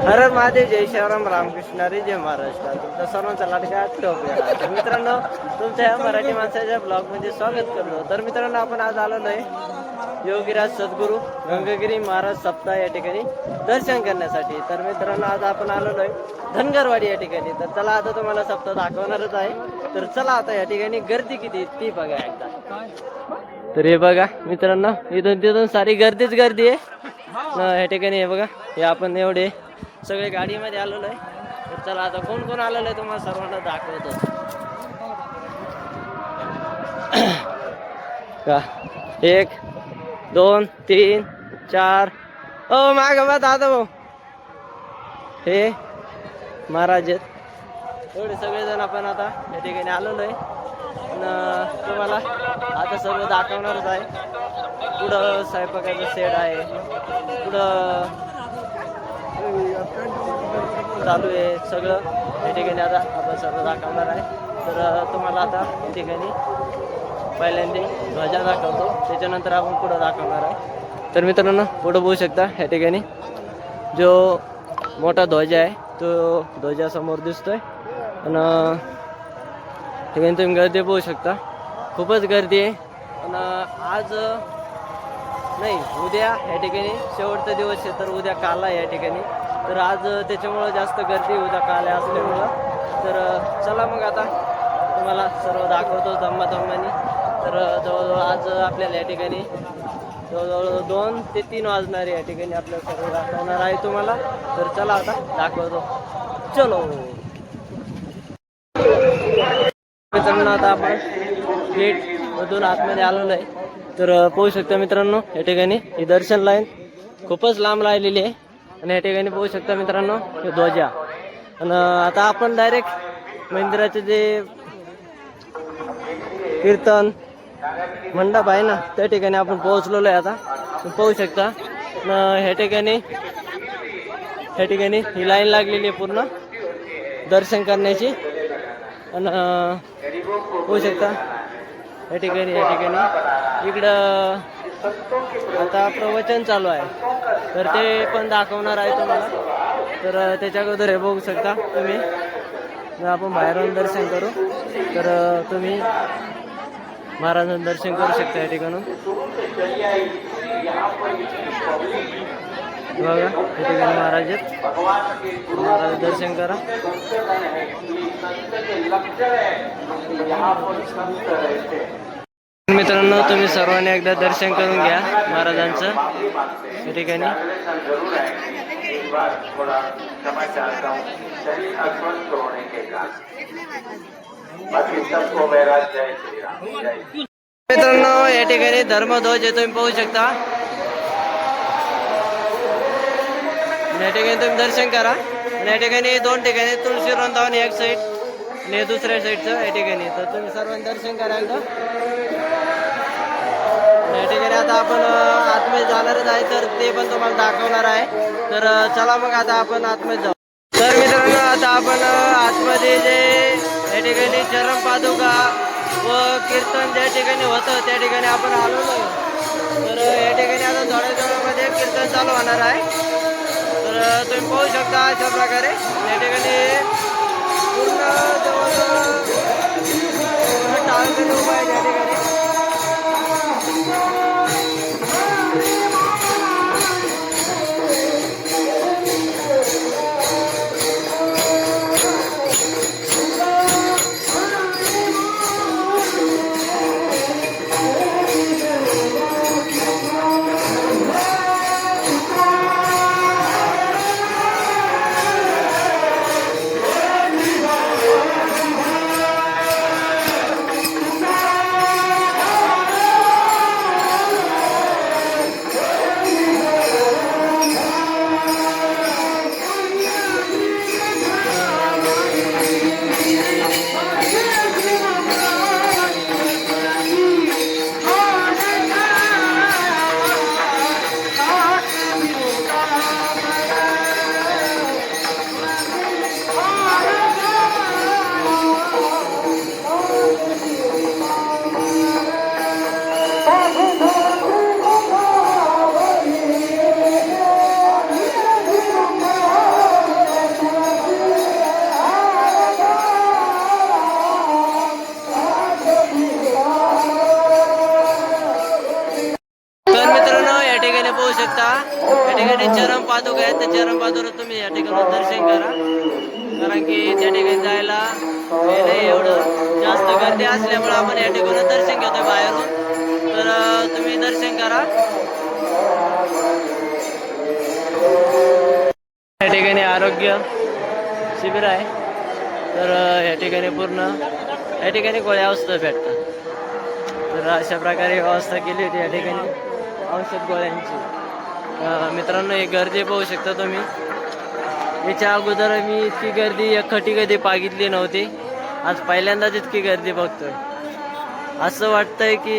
हर महादेव, जय शिवराम, रामकृष्ण हरी, जय महाराष्ट्र. तुमचा सर्वांचा लाडका ठेवूया. तर मित्रांनो, तुमच्या या मराठी माणसाच्या ब्लॉग मध्ये स्वागत करतो. तर मित्रांनो, आपण आज आलेलो आहे योगीराज सद्गुरू गंगागिरी महाराज सप्ताह या ठिकाणी दर्शन करण्यासाठी. तर मित्रांनो, आज आपण आलेलो आहे धनगरवाडी या ठिकाणी. तर चला, आता तुम्हाला सप्ताह दाखवणारच आहे. तर चला, आता या ठिकाणी गर्दी किती ती बघा एकदा. तर हे बघा मित्रांनो, इथून तिथून सारी गर्दीच गर्दी आहे या ठिकाणी. हे बघा, हे आपण एवढे सगळे गाडीमध्ये आलेलो आहे. तर चला, आता कोण कोण आलेलं आहे तुम्हाला सर्वांना दाखवतो. का 1 2 3 4 माग दादा भाऊ हे महाराज आहेत. एवढे सगळेजण आपण आता या ठिकाणी आलेलो आहे. तुम्हाला आता सर्व दाखवणारच आहे. पुढं स्वयंपाकाचं सेट आहे, पुढं चालू आहे सगळं या ठिकाणी. आता आपण सर्व दाखवणार आहे. तर तुम्हाला आता या ठिकाणी पहिल्यांदा ध्वजा दाखवतो, त्याच्यानंतर आपण पुढं दाखवणार आहे. तर मित्रांनो, पुढं बघू शकता या ठिकाणी जो मोठा ध्वजा आहे तो ध्वजासमोर दिसतोय. आणि ठिकाणी तुम्ही गर्दी बघू शकता, खूपच गर्दी आहे. आणि आज नाही, उद्या या ठिकाणी शेवटचा दिवस आहे. तर उद्या काल आहे या ठिकाणी. तर आज त्याच्यामुळं जास्त गर्दी, उद्या काल असल्यामुळं. तर चला मग आता तुम्हाला सर्व दाखवतो दम्मादम्मानी. तर जवळजवळ आज आपल्याला या ठिकाणी जवळजवळ 2 ते 3 वाजणार या ठिकाणी आपल्याला सर्व दाखवणार आहे तुम्हाला. तर चला आता दाखवतो, चलो. मित्रांनो, आता आपण गेट मधून आतमध्ये आलेलो आहे. तर पाहू शकता मित्रांनो, या ठिकाणी ही दर्शन लाईन खूपच लांब राहिलेली आहे. आणि या ठिकाणी पाहू शकता मित्रांनो हे ध्वजा. आणि आता आपण डायरेक्ट मंदिराचे जे कीर्तन मंडप आहे ना, त्या ठिकाणी आपण पोहोचलेलो आहे. आता पाहू शकता ह्या ठिकाणी ही लाईन लागलेली आहे पूर्ण दर्शन करण्याची. आणि होऊ शकता या ठिकाणी इकडं आता प्रवचन चालू आहे. तर ते पण दाखवणार आहे तुम्हाला. तर त्याच्या अगोदर हे बघू शकता तुम्ही, आपण बाहेरून दर्शन करू. तर तुम्ही महाराजांचं दर्शन करू शकता या ठिकाणून. बघा, या ठिकाणी महाराज आहेत, महाराज दर्शन करा. मित्रांनो, तुम्ही सर्वांनी एकदा दर्शन करून घ्या महाराजांचं या ठिकाणी. मित्रांनो, या ठिकाणी धर्मध्वज आहे, तुम्ही पाहू शकता. या ठिकाणी तुम्ही दर्शन करा. या ठिकाणी 2 ठिकाणी तुळशी वृंदावन एक साईड आणि दुसऱ्या साईडचं या ठिकाणी. तर तुम्ही सर्वांनी दर्शन करा एकदा. या ठिकाणी आता आपण आतमध्ये जाणारच आहे, तर ते पण तुम्हाला दाखवणार आहे. तर चला मग आता आपण आतमध्ये जाऊ. तर मित्रांनो, आता आपण आतमध्ये जे या ठिकाणी चरण पादुका व कीर्तन ज्या ठिकाणी होतं त्या ठिकाणी आपण आलेलो आहे. तर या ठिकाणी आता थोड्या वेळामध्ये कीर्तन चालू होणार आहे. तर तुम्ही पाहू शकता अशा प्रकारे या ठिकाणी पूर्ण जवळजवळ टाळलेलं उभं आहे त्या ठिकाणी. आहे तर चरणपादुका तुम्ही या ठिकाणी दर्शन करा, कारण की त्या ठिकाणी जायला हे नाही एवढं जास्त गर्दी असल्यामुळे आपण या ठिकाणी दर्शन घेतोय बाहेरून. तर तुम्ही दर्शन करा. या ठिकाणी आरोग्य शिबिर आहे, तर या ठिकाणी पूर्ण या ठिकाणी गोळ्या औषधं भेटतात. तर अशा प्रकारे व्यवस्था केली होती या ठिकाणी औषध गोळ्यांची. मित्रांनो, ही गर्दी पाहू शकता तुम्ही. याच्या अगोदर मी इतकी गर्दी एकखटी कधी पागितली नव्हती, आज पहिल्यांदाच इतकी गर्दी बघतोय. असं वाटतंय की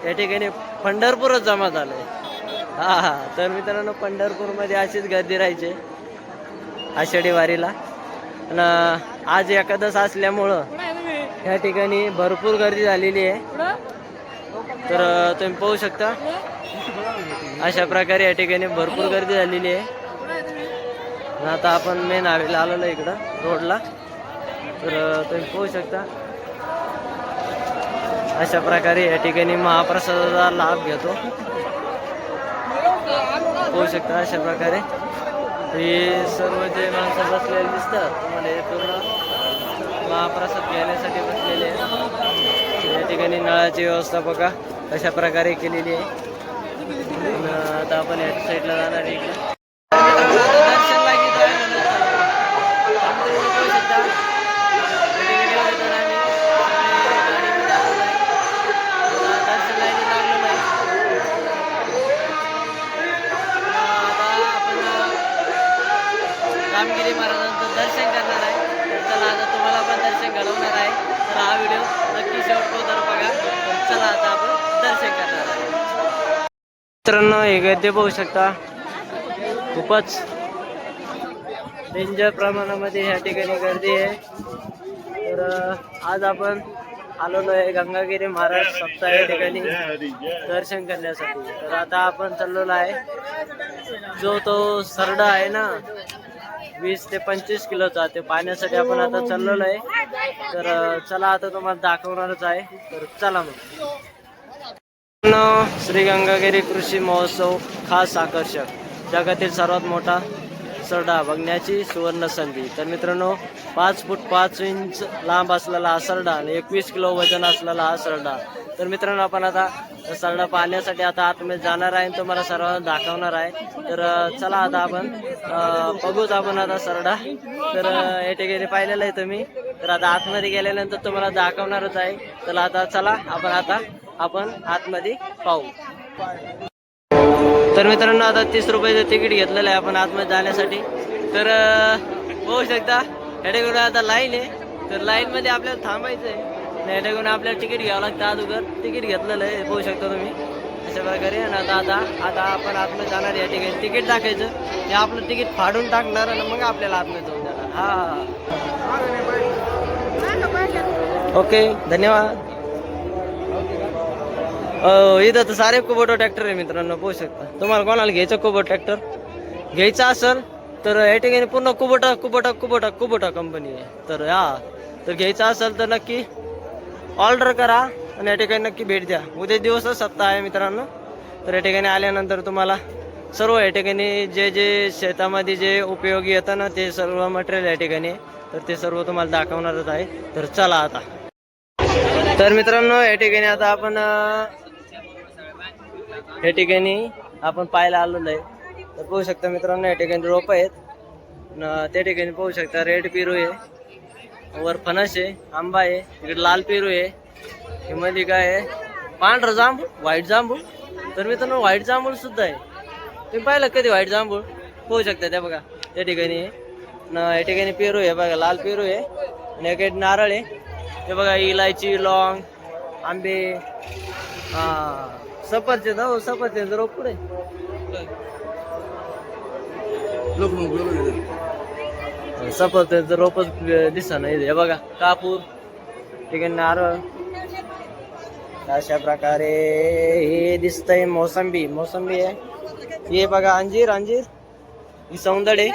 या ठिकाणी पंढरपूरच जमा झालंय. हा, तर मित्रांनो, पंढरपूरमध्ये अशीच गर्दी राहायची आषाढी वारीला. आणि आज एकादश असल्यामुळं या ठिकाणी भरपूर गर्दी झालेली आहे. तर तुम्ही पाहू शकता अशा प्रकारे या ठिकाणी भरपूर गर्दी झालेली आहे. आता आपण मेन हवेला आलेलो इकडं रोडला. तर तुम्ही पाहू शकता अशा प्रकारे या ठिकाणी महाप्रसादाचा लाभ घेतो. पाहू शकता अशा प्रकारे हे सर्व जे माणसं बसलेले दिसतात तुम्हाला, हे पूर्ण महाप्रसाद घेण्यासाठी बसलेले आहेत. या ठिकाणी नळाची व्यवस्था बघा अशा प्रकारे केलेली आहे. आता आपण या साईडला जाणार आहे. दर्शन लागित आहे रामगिरी महाराजांचं दर्शन करणार आहे. तर चला आता तुम्हाला पण दर्शन घडवणार आहे. तर हा व्हिडिओ नक्की शेवटपर्यंत बघा. चला आता आपण दर्शन करणार आहे. मित्रांनो, हे गर्दी पाहू शकता, खूपच डेंजर प्रमाणामध्ये या ठिकाणी गर्दी आहे. तर आज आपण आलेलो आहे गंगागिरी महाराज सप्ताह या ठिकाणी दर्शन करण्यासाठी. तर आता आपण चाललेलो आहे, जो तो सरडा आहे ना 20 ते 25 किलोचा, ते पाहण्यासाठी आपण आता चाललेलो आहे. तर चला आता तुम्हाला दाखवणारच आहे. तर चला मग. श्री गंगागिरी कृषी महोत्सव खास आकर्षक, जगातील सर्वात मोठा सरडा बघण्याची सुवर्ण संधी. तर मित्रांनो, 5 फूट 5 इंच लांब असलेला हा सरडा आणि 21 किलो वजन असलेला हा सरडा. तर मित्रांनो, आपण आता सरडा पाहण्यासाठी आता आतमध्ये जाणार आहे, तुम्हाला सर्वांना दाखवणार आहे. तर चला आता आपण बघूच आपण आता सरडा. तर या ठिकाणी पाहिलेलं आहे तुम्ही. तर आता आतमध्ये गेल्यानंतर तुम्हाला दाखवणारच आहे. तर आता चला आपण आतमध्ये पाहू. तर मित्रांनो, आता 30 रुपयाचं तिकीट घेतलेलं आहे आपण आतमध्ये जाण्यासाठी. तर पाहू शकता या ठिकाणी आता लाईन आहे. तर लाईन मध्ये आपल्याला थांबायचं आहे. या ठिकाणी आपल्याला तिकीट घ्यावं लागतं. अगोदर तिकीट घेतलेलं आहे, पाहू शकता तुम्ही अशा प्रकारे. आणि आता आपण आतमध्ये जाणार. या ठिकाणी तिकीट टाकायचं, हे आपलं तिकीट फाडून टाकणार आणि मग आपल्याला आतमध्ये जाऊन जाणार. हा, ओके, धन्यवाद. इथं तर सारे कुबोटा ट्रॅक्टर आहे मित्रांनो, पाहू शकता. तुम्हाला कोणाला घ्यायचं कुबोटा ट्रॅक्टर घ्यायचा असेल तर या ठिकाणी पूर्ण कुबोटा कंपनी आहे. तर तर घ्यायचं असेल तर नक्की ऑर्डर करा आणि या ठिकाणी नक्की भेट द्या. उद्या दिवसच सप्ताह आहे मित्रांनो. तर या ठिकाणी आल्यानंतर तुम्हाला सर्व या ठिकाणी जे शेतामध्ये जे उपयोगी येतं ना, ते सर्व मटेरियल या ठिकाणी, तर ते सर्व तुम्हाला दाखवणारच आहे. तर चला आता. तर मित्रांनो, या ठिकाणी आता आपण पाहायला आलेलो आहे. तर पाहू शकता मित्रांनो, या ठिकाणी रोप आहेत. त्या ठिकाणी पाहू शकता रेड पेरू आहे, वर फणस आहे, आंबा आहे, तिकडे लाल पेरू आहे, हे मध्ये काय आहे पांढरं जांभूळ, व्हाईट जांभूळ. तर मित्रांनो, व्हाईट जांभूळ सुद्धा आहे. तुम्ही पाहिलं कधी व्हाईट जांभूळ? पाहू शकता त्या बघा त्या ठिकाणी. या ठिकाणी पेरू आहे बघा, लाल पेरू आहे. आणि एक नारळ आहे, ते बघा इलायची, लॉंग, आंबे, सफरचंद. हो, सफरचंद रोप पुढे सफरचंद रोपच दिसा नाही. हे बघा कापूर, ठिकाणी नारळ. अशा प्रकारे हे दिसतंय मोसंबी आहे. हे बघा अंजीर ही सौंदर्य.